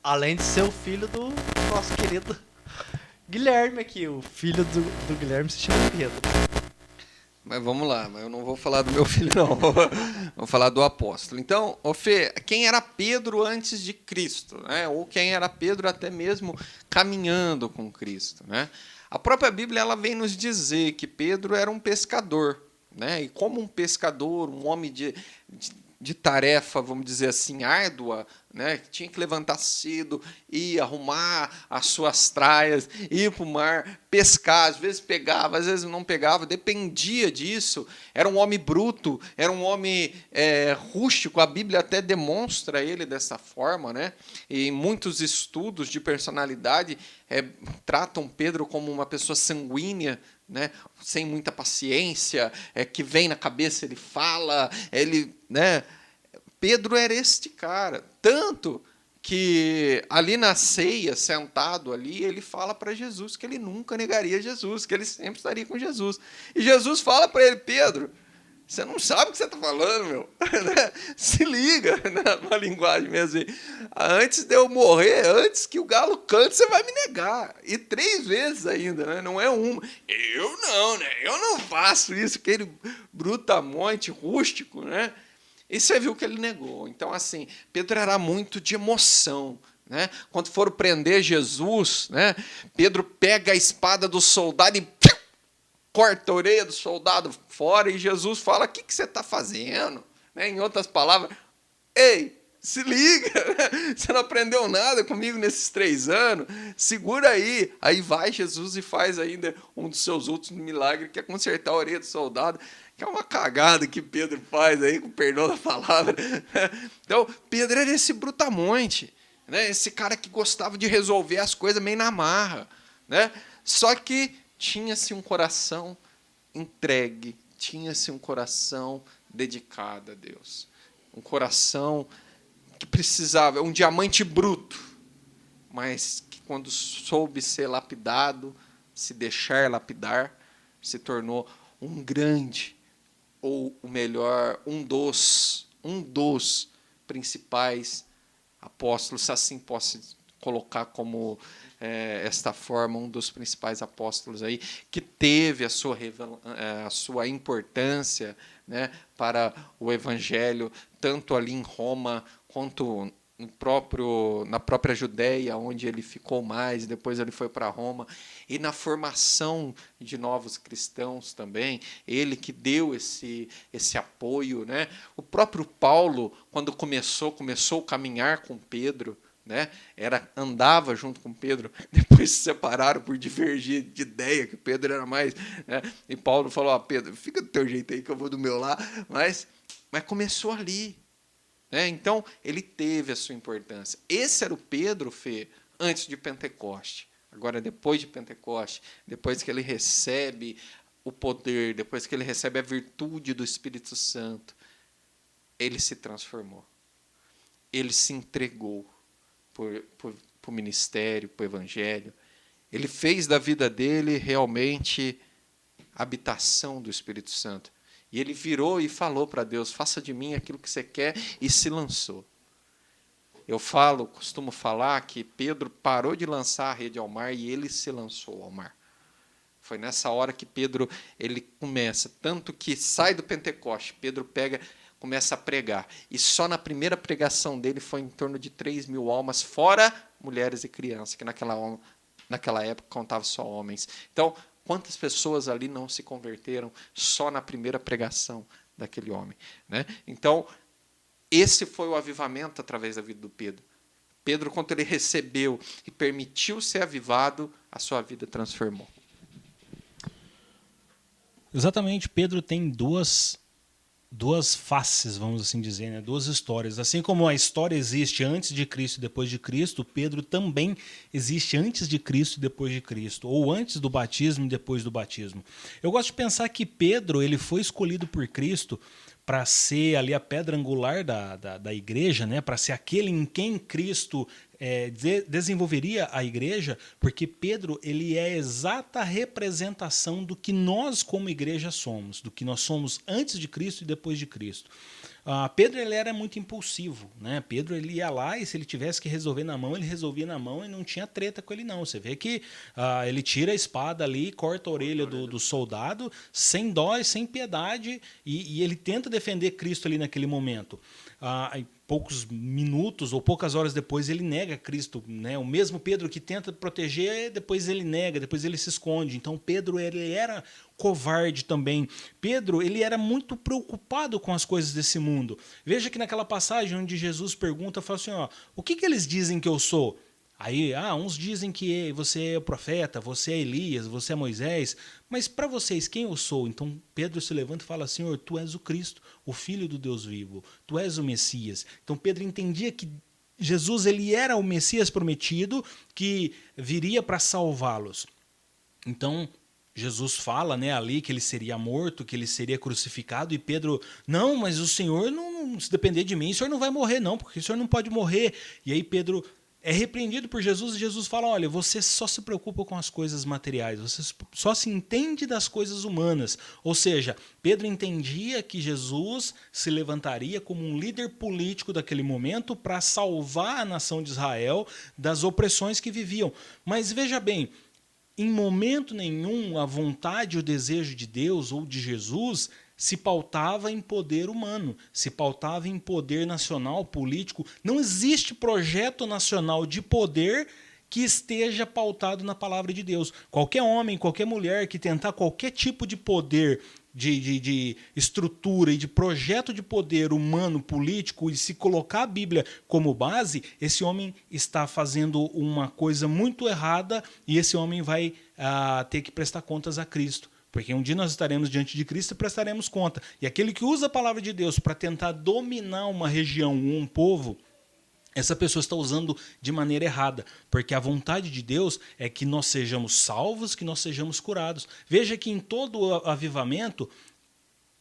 Além de ser o filho do nosso querido Guilherme aqui. O filho do Guilherme se chama Pedro. Mas vamos lá, mas eu não vou falar do meu filho, não. Vou falar do apóstolo. Então, Fê, quem era Pedro antes de Cristo? Né? Ou quem era Pedro até mesmo caminhando com Cristo? Né? A própria Bíblia ela vem nos dizer que Pedro era um pescador. Né? E como um pescador, um homem de tarefa, vamos dizer assim, árdua, né? Tinha que levantar cedo, ir arrumar as suas traias, ir para o mar, pescar, às vezes pegava, às vezes não pegava, dependia disso. Era um homem bruto, era um homem rústico, a Bíblia até demonstra ele dessa forma, né? E muitos estudos de personalidade tratam Pedro como uma pessoa sanguínea, né, sem muita paciência, que vem na cabeça, ele fala, né, Pedro era este cara, tanto que ali na ceia, sentado ali, ele fala para Jesus que ele nunca negaria Jesus, que ele sempre estaria com Jesus. E Jesus fala para ele: Pedro, você não sabe o que você está falando, meu. Se liga, numa linguagem mesmo. Antes de eu morrer, antes que o galo cante, você vai me negar. E 3 vezes ainda, né? Não é uma. Eu não, né? Eu não faço isso, aquele brutamonte rústico, né? E você viu que ele negou. Então, assim, Pedro era muito de emoção. Né? Quando foram prender Jesus, né? Pedro pega a espada do soldado e corta a orelha do soldado fora, e Jesus fala: o que você está fazendo? Né? Em outras palavras, ei, se liga, você não aprendeu nada comigo nesses 3 anos, segura aí. Aí vai Jesus e faz ainda um dos seus últimos milagres, que é consertar a orelha do soldado, que é uma cagada que Pedro faz aí, com perdão da palavra. Então, Pedro era esse brutamonte, né? Esse cara que gostava de resolver as coisas meio na marra, né? Só que tinha-se um coração entregue, tinha-se um coração dedicado a Deus. Um coração que precisava, um diamante bruto, mas que quando soube ser lapidado, se deixar lapidar, se tornou um grande, ou o melhor, um dos principais apóstolos, se assim posso colocar como esta forma, um dos principais apóstolos aí, que teve a sua importância, né, para o evangelho, tanto ali em Roma, quanto na própria Judéia, onde ele ficou mais, depois ele foi para Roma, e na formação de novos cristãos também, ele que deu esse apoio, né? O próprio Paulo, quando começou a caminhar com Pedro, né? Andava junto com Pedro, depois se separaram por divergir de ideia, que Pedro era mais, né? E Paulo falou, Pedro, fica do teu jeito aí que eu vou do meu lá, mas começou ali. Então, ele teve a sua importância. Esse era o Pedro, Fê, antes de Pentecoste. Agora, depois de Pentecoste, depois que ele recebe o poder, depois que ele recebe a virtude do Espírito Santo, ele se transformou. Ele se entregou para o ministério, para o evangelho. Ele fez da vida dele realmente habitação do Espírito Santo. E ele virou e falou para Deus, faça de mim aquilo que você quer, e se lançou. Eu costumo falar que Pedro parou de lançar a rede ao mar e ele se lançou ao mar. Foi nessa hora que Pedro ele começa, tanto que sai do Pentecoste, Pedro começa a pregar. E só na primeira pregação dele foi em torno de 3.000 almas, fora mulheres e crianças, que naquela época contavam só homens. Então, quantas pessoas ali não se converteram só na primeira pregação daquele homem, né? Então, esse foi o avivamento através da vida do Pedro. Pedro, quando ele recebeu e permitiu ser avivado, a sua vida transformou. Exatamente, Pedro tem duas faces, vamos assim dizer, né? Duas histórias. Assim como a história existe antes de Cristo e depois de Cristo, Pedro também existe antes de Cristo e depois de Cristo, ou antes do batismo e depois do batismo. Eu gosto de pensar que Pedro ele foi escolhido por Cristo para ser ali a pedra angular da igreja, né? Para ser aquele em quem Cristo desenvolveria a igreja, porque Pedro ele é a exata representação do que nós como igreja somos, do que nós somos antes de Cristo e depois de Cristo. Pedro ele era muito impulsivo, né? Pedro ele ia lá e se ele tivesse que resolver na mão, ele resolvia na mão e não tinha treta com ele não. Você vê que ele tira a espada ali, corta a orelha do soldado, sem dó e sem piedade, e ele tenta defender Cristo ali naquele momento. Poucos minutos ou poucas horas depois ele nega Cristo, né? O mesmo Pedro que tenta proteger, depois ele nega, depois ele se esconde. Então Pedro ele era covarde também. Pedro ele era muito preocupado com as coisas desse mundo. Veja que naquela passagem onde Jesus pergunta, fala assim, o que eles dizem que eu sou? Aí, uns dizem que você é o profeta, você é Elias, você é Moisés, mas para vocês, quem eu sou? Então Pedro se levanta e fala, Senhor, tu és o Cristo, o Filho do Deus vivo, tu és o Messias. Então Pedro entendia que Jesus ele era o Messias prometido que viria para salvá-los. Então Jesus fala, né, ali que ele seria morto, que ele seria crucificado, e Pedro, não, mas o Senhor, não, se depender de mim, o Senhor não vai morrer não, porque o Senhor não pode morrer. E aí Pedro é repreendido por Jesus e Jesus fala, olha, você só se preocupa com as coisas materiais, você só se entende das coisas humanas. Ou seja, Pedro entendia que Jesus se levantaria como um líder político daquele momento para salvar a nação de Israel das opressões que viviam. Mas veja bem, em momento nenhum a vontade e o desejo de Deus ou de Jesus se pautava em poder humano, se pautava em poder nacional, político. Não existe projeto nacional de poder que esteja pautado na palavra de Deus. Qualquer homem, qualquer mulher que tentar qualquer tipo de poder, de estrutura e de projeto de poder humano, político, e se colocar a Bíblia como base, esse homem está fazendo uma coisa muito errada e esse homem vai ter que prestar contas a Cristo. Porque um dia nós estaremos diante de Cristo e prestaremos conta. E aquele que usa a palavra de Deus para tentar dominar uma região, um povo, essa pessoa está usando de maneira errada. Porque a vontade de Deus é que nós sejamos salvos, que nós sejamos curados. Veja que em todo o avivamento,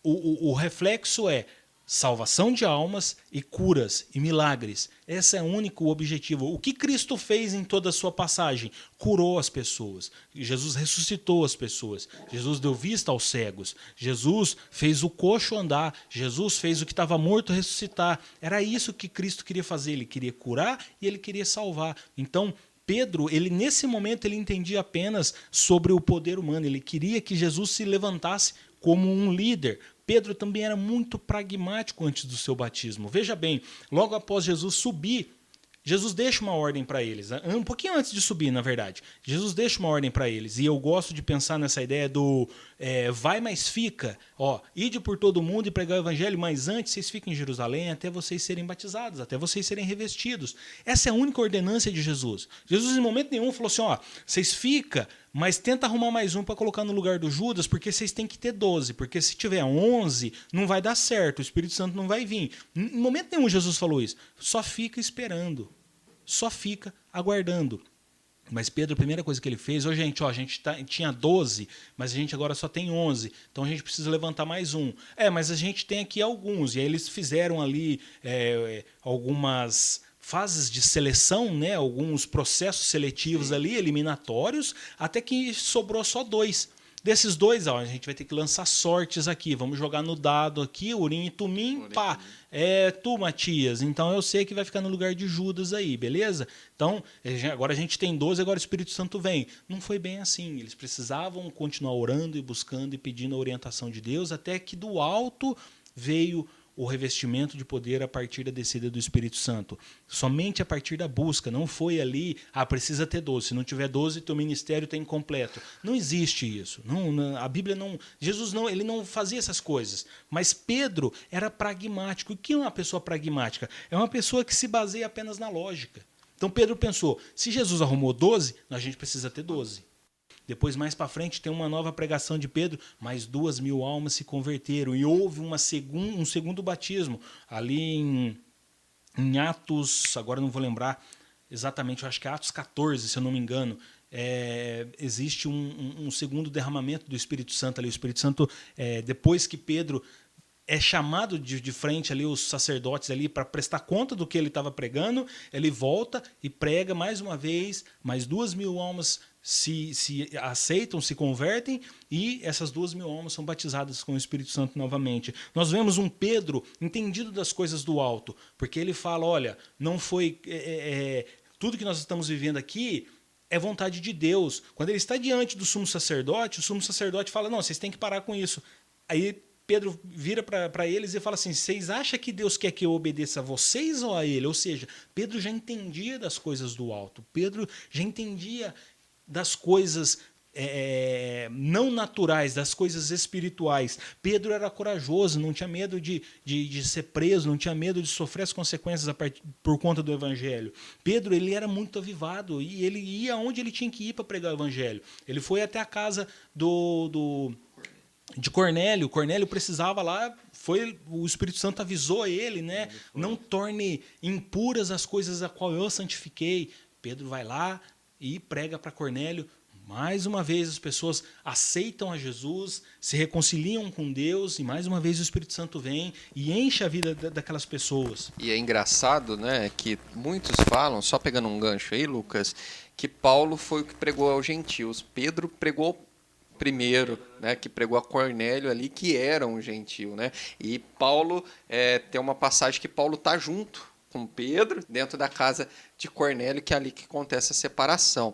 o reflexo é salvação de almas e curas e milagres. Esse é o único objetivo. O que Cristo fez em toda a sua passagem? Curou as pessoas. Jesus ressuscitou as pessoas. Jesus deu vista aos cegos. Jesus fez o coxo andar. Jesus fez o que estava morto ressuscitar. Era isso que Cristo queria fazer. Ele queria curar e ele queria salvar. Então, Pedro, ele nesse momento, ele entendia apenas sobre o poder humano. Ele queria que Jesus se levantasse como um líder. Pedro também era muito pragmático antes do seu batismo. Veja bem, logo após Jesus subir, Jesus deixa uma ordem para eles, um pouquinho antes de subir, na verdade. Jesus deixa uma ordem para eles, e eu gosto de pensar nessa ideia do vai, mas fica. Ide por todo mundo e pregar o evangelho, mas antes vocês fiquem em Jerusalém até vocês serem batizados, até vocês serem revestidos. Essa é a única ordenança de Jesus. Jesus, em momento nenhum, falou assim, vocês ficam, mas tenta arrumar mais um para colocar no lugar do Judas, porque vocês têm que ter 12, porque se tiver 11, não vai dar certo, o Espírito Santo não vai vir. Em momento nenhum Jesus falou isso, só fica esperando. Só fica aguardando. Mas Pedro, a primeira coisa que ele fez, a gente tinha 12, mas a gente agora só tem 11, então a gente precisa levantar mais um. Mas a gente tem aqui alguns, e aí eles fizeram ali algumas fases de seleção, né, alguns processos seletivos ali, eliminatórios, até que sobrou só 2. Desses 2, a gente vai ter que lançar sortes aqui. Vamos jogar no dado aqui, Urim e Tumim, pá. É tu, Matias. Então eu sei que vai ficar no lugar de Judas aí, beleza? Então, agora a gente tem 12, agora o Espírito Santo vem. Não foi bem assim. Eles precisavam continuar orando e buscando e pedindo a orientação de Deus, até que do alto veio o revestimento de poder a partir da descida do Espírito Santo. Somente a partir da busca. Não foi ali, precisa ter 12. Se não tiver 12, teu ministério está incompleto. Não existe isso. A Bíblia não... Jesus ele não fazia essas coisas. Mas Pedro era pragmático. E o que é uma pessoa pragmática? É uma pessoa que se baseia apenas na lógica. Então Pedro pensou, se Jesus arrumou 12, a gente precisa ter 12. Depois, mais para frente, tem uma nova pregação de Pedro, mais 2.000 almas se converteram. E houve um segundo batismo. Ali em Atos, agora não vou lembrar exatamente, eu acho que é Atos 14, se eu não me engano, existe um segundo derramamento do Espírito Santo ali. O Espírito Santo, depois que Pedro é chamado de frente ali os sacerdotes ali para prestar conta do que ele estava pregando, ele volta e prega mais uma vez, mais 2.000 almas se aceitam, se convertem, e essas 2.000 almas são batizadas com o Espírito Santo novamente. Nós vemos um Pedro entendido das coisas do alto, porque ele fala, olha, não foi... tudo que nós estamos vivendo aqui é vontade de Deus. Quando ele está diante do sumo sacerdote, o sumo sacerdote fala, não, vocês têm que parar com isso. Aí Pedro vira para eles e fala assim, vocês acham que Deus quer que eu obedeça a vocês ou a ele? Ou seja, Pedro já entendia das coisas do alto. Pedro já entendia das coisas não naturais, das coisas espirituais. Pedro era corajoso, não tinha medo de ser preso, não tinha medo de sofrer as consequências por conta do evangelho. Pedro, ele era muito avivado e ele ia onde ele tinha que ir para pregar o evangelho. Ele foi até a casa de Cornélio. Cornélio precisava lá, o Espírito Santo avisou a ele, né? Não torne impuras as coisas a qual eu santifiquei. Pedro vai lá e prega para Cornélio. Mais uma vez as pessoas aceitam a Jesus, se reconciliam com Deus, e mais uma vez o Espírito Santo vem e enche a vida daquelas pessoas. E é engraçado, né, que muitos falam, só pegando um gancho aí, Lucas, que Paulo foi o que pregou aos gentios. Pedro pregou primeiro, né, que pregou a Cornélio ali, que era um gentil, né? E Paulo, tem uma passagem que Paulo está junto com Pedro, dentro da casa de Cornélio, que é ali que acontece a separação.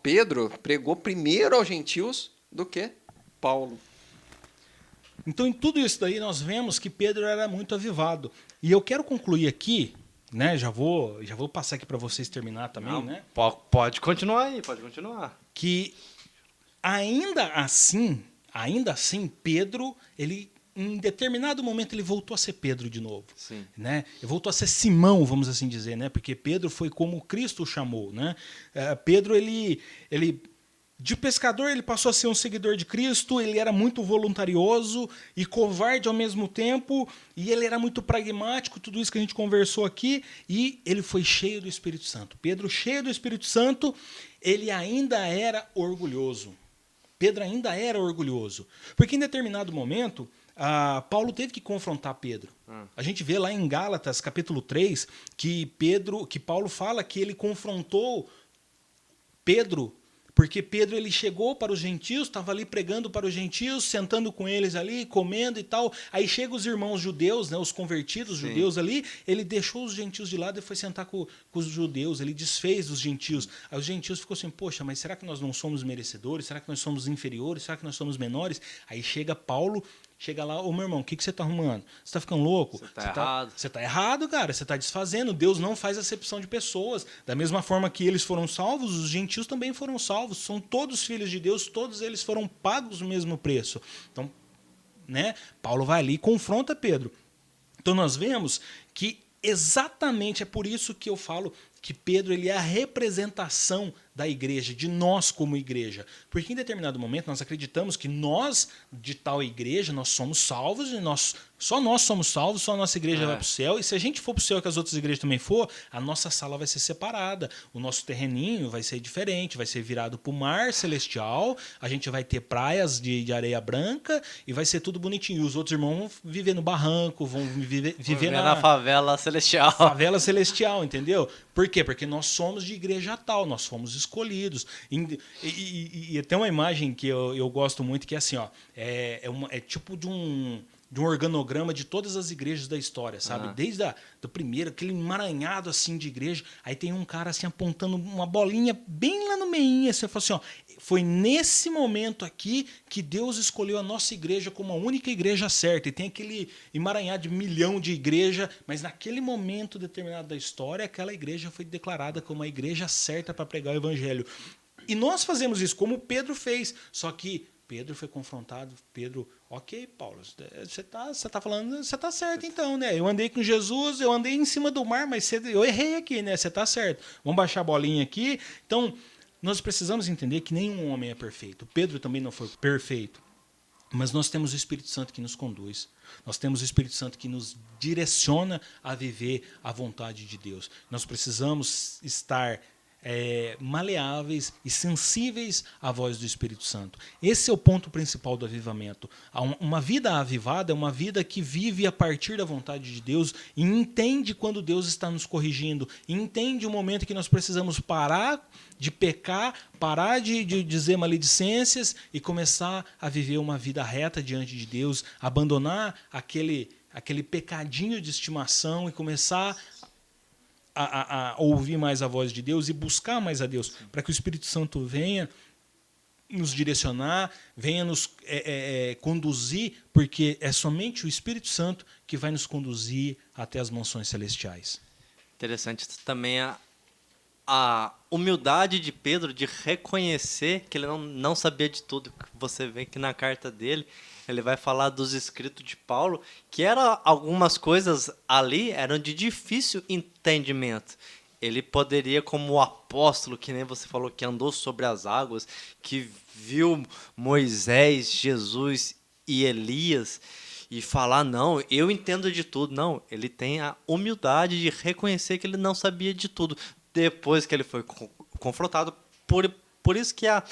Pedro pregou primeiro aos gentios do que Paulo. Então, em tudo isso daí, nós vemos que Pedro era muito avivado. E eu quero concluir aqui, né? Já vou passar aqui para vocês terminar também. Não, né? Pode continuar aí, pode continuar. Que ainda assim, Pedro, ele em determinado momento ele voltou a ser Pedro de novo. Sim. Né? Ele voltou a ser Simão, vamos assim dizer, né? Porque Pedro foi como Cristo o chamou. Né? Pedro, ele de pescador, ele passou a ser um seguidor de Cristo, ele era muito voluntarioso e covarde ao mesmo tempo, e ele era muito pragmático, tudo isso que a gente conversou aqui, e ele foi cheio do Espírito Santo. Pedro, cheio do Espírito Santo, ele ainda era orgulhoso. Pedro ainda era orgulhoso. Porque em determinado momento, Paulo teve que confrontar Pedro. A gente vê lá em Gálatas, capítulo 3, que Paulo fala que ele confrontou Pedro Porque Pedro ele chegou para os gentios, estava ali pregando para os gentios, sentando com eles ali, comendo e tal. Aí chegam os irmãos judeus, né, os convertidos judeus ali, ele deixou os gentios de lado e foi sentar com os judeus, ele desfez os gentios. Aí os gentios ficou assim, poxa, mas será que nós não somos merecedores? Será que nós somos inferiores? Será que nós somos menores? Aí chega Paulo, chega lá, ô meu irmão, o que você está arrumando? Você está ficando louco? Você está errado. Você está errado, cara. Você está desfazendo. Deus não faz acepção de pessoas. Da mesma forma que eles foram salvos, os gentios também foram salvos. São todos filhos de Deus, todos eles foram pagos o mesmo preço. Então, né, Paulo vai ali e confronta Pedro. Então nós vemos que exatamente é por isso que eu falo que Pedro ele é a representação da igreja, de nós como igreja. Porque em determinado momento nós acreditamos que nós, de tal igreja, nós somos salvos, e só nós somos salvos, só a nossa igreja vai para o céu, e se a gente for para o céu que as outras igrejas também for, a nossa sala vai ser separada, o nosso terreninho vai ser diferente, vai ser virado para o mar celestial, a gente vai ter praias de areia branca, e vai ser tudo bonitinho. E os outros irmãos vão viver no barranco, vão viver na favela celestial. Favela celestial, entendeu? Por quê? Porque nós somos de igreja tal, nós fomos escolhidos. E tem uma imagem que eu gosto muito, que é assim, ó, é tipo de um organograma de todas as igrejas da história, sabe? Desde do primeiro, aquele emaranhado assim de igreja, aí tem um cara assim apontando uma bolinha bem lá no meio, assim, fala assim, ó, foi nesse momento aqui que Deus escolheu a nossa igreja como a única igreja certa. E tem aquele emaranhado de 1 milhão de igreja, mas naquele momento determinado da história, aquela igreja foi declarada como a igreja certa para pregar o evangelho. E nós fazemos isso como Pedro fez, só que Pedro foi confrontado. Pedro, ok, Paulo, você tá falando, você tá certo então, né? Eu andei com Jesus, eu andei em cima do mar, mas eu errei aqui, né? Você tá certo. Vamos baixar a bolinha aqui. Então, nós precisamos entender que nenhum homem é perfeito. Pedro também não foi perfeito. Mas nós temos o Espírito Santo que nos conduz. Nós temos o Espírito Santo que nos direciona a viver a vontade de Deus. Nós precisamos estar maleáveis e sensíveis à voz do Espírito Santo. Esse é o ponto principal do avivamento. Uma vida avivada é uma vida que vive a partir da vontade de Deus e entende quando Deus está nos corrigindo, e entende o momento que nós precisamos parar de pecar, parar de dizer maledicências e começar a viver uma vida reta diante de Deus, abandonar aquele pecadinho de estimação e começar a ouvir mais a voz de Deus e buscar mais a Deus, para que o Espírito Santo venha nos direcionar, venha nos conduzir, porque é somente o Espírito Santo que vai nos conduzir até as mansões celestiais. Interessante também a humildade de Pedro de reconhecer que ele não sabia de tudo. Você vê que na carta dele, ele vai falar dos escritos de Paulo, que algumas coisas ali eram de difícil entendimento. Ele poderia, como apóstolo, que nem você falou, que andou sobre as águas, que viu Moisés, Jesus e Elias, e falar, não, eu entendo de tudo. Não, ele tem a humildade de reconhecer que ele não sabia de tudo, depois que ele foi confrontado. Por isso que há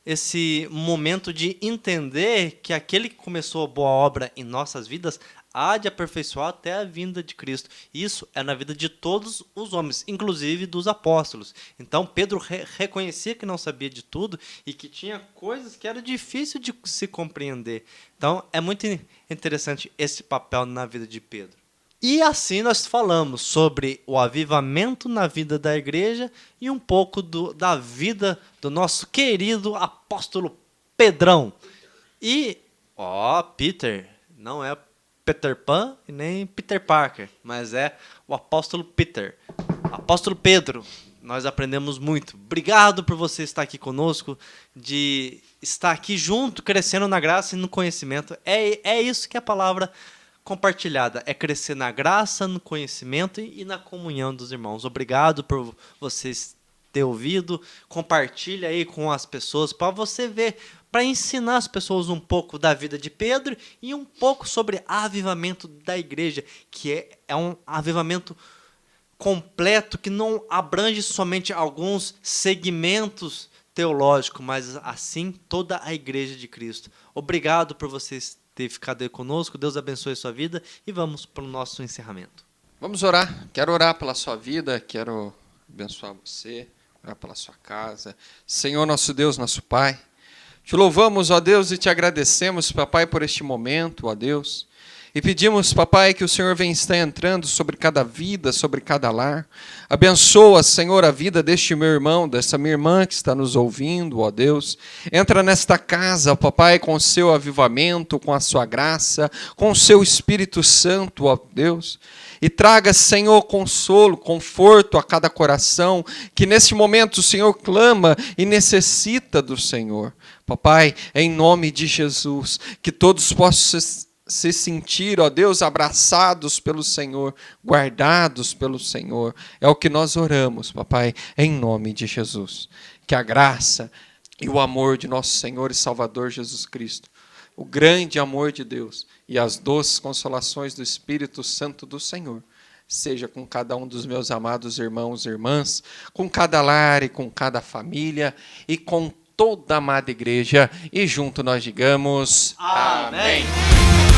esse momento de entender que aquele que começou a boa obra em nossas vidas há de aperfeiçoar até a vinda de Cristo. Isso é na vida de todos os homens, inclusive dos apóstolos. Então, Pedro reconhecia que não sabia de tudo e que tinha coisas que era difícil de se compreender. Então, é muito interessante esse papel na vida de Pedro. E assim nós falamos sobre o avivamento na vida da igreja e um pouco da vida do nosso querido apóstolo Pedrão. E, Peter, não é Peter Pan e nem Peter Parker, mas é o apóstolo Peter. Apóstolo Pedro, nós aprendemos muito. Obrigado por você estar aqui conosco, de estar aqui junto, crescendo na graça e no conhecimento. É isso que a palavra compartilhada, é crescer na graça, no conhecimento e na comunhão dos irmãos. Obrigado por vocês ter ouvido. Compartilha aí com as pessoas para você ver, para ensinar as pessoas um pouco da vida de Pedro e um pouco sobre avivamento da igreja, que é um avivamento completo, que não abrange somente alguns segmentos teológicos, mas assim toda a igreja de Cristo. Obrigado por vocês ter ficado aí conosco. Deus abençoe a sua vida e vamos para o nosso encerramento. Vamos orar. Quero orar pela sua vida, quero abençoar você, orar pela sua casa. Senhor, nosso Deus, nosso Pai, te louvamos, ó Deus, e te agradecemos, papai, por este momento, ó Deus. E pedimos, papai, que o Senhor venha estar entrando sobre cada vida, sobre cada lar. Abençoa, Senhor, a vida deste meu irmão, dessa minha irmã que está nos ouvindo, ó Deus. Entra nesta casa, papai, com o seu avivamento, com a sua graça, com o seu Espírito Santo, ó Deus. E traga, Senhor, consolo, conforto a cada coração que neste momento o Senhor clama e necessita do Senhor. Papai, em nome de Jesus, que todos possam se sentir, ó Deus, abraçados pelo Senhor, guardados pelo Senhor. É o que nós oramos, papai, em nome de Jesus. Que a graça e o amor de nosso Senhor e Salvador Jesus Cristo, o grande amor de Deus e as doces consolações do Espírito Santo do Senhor, seja com cada um dos meus amados irmãos e irmãs, com cada lar e com cada família e com toda a amada igreja. E junto nós digamos: Amém. Amém.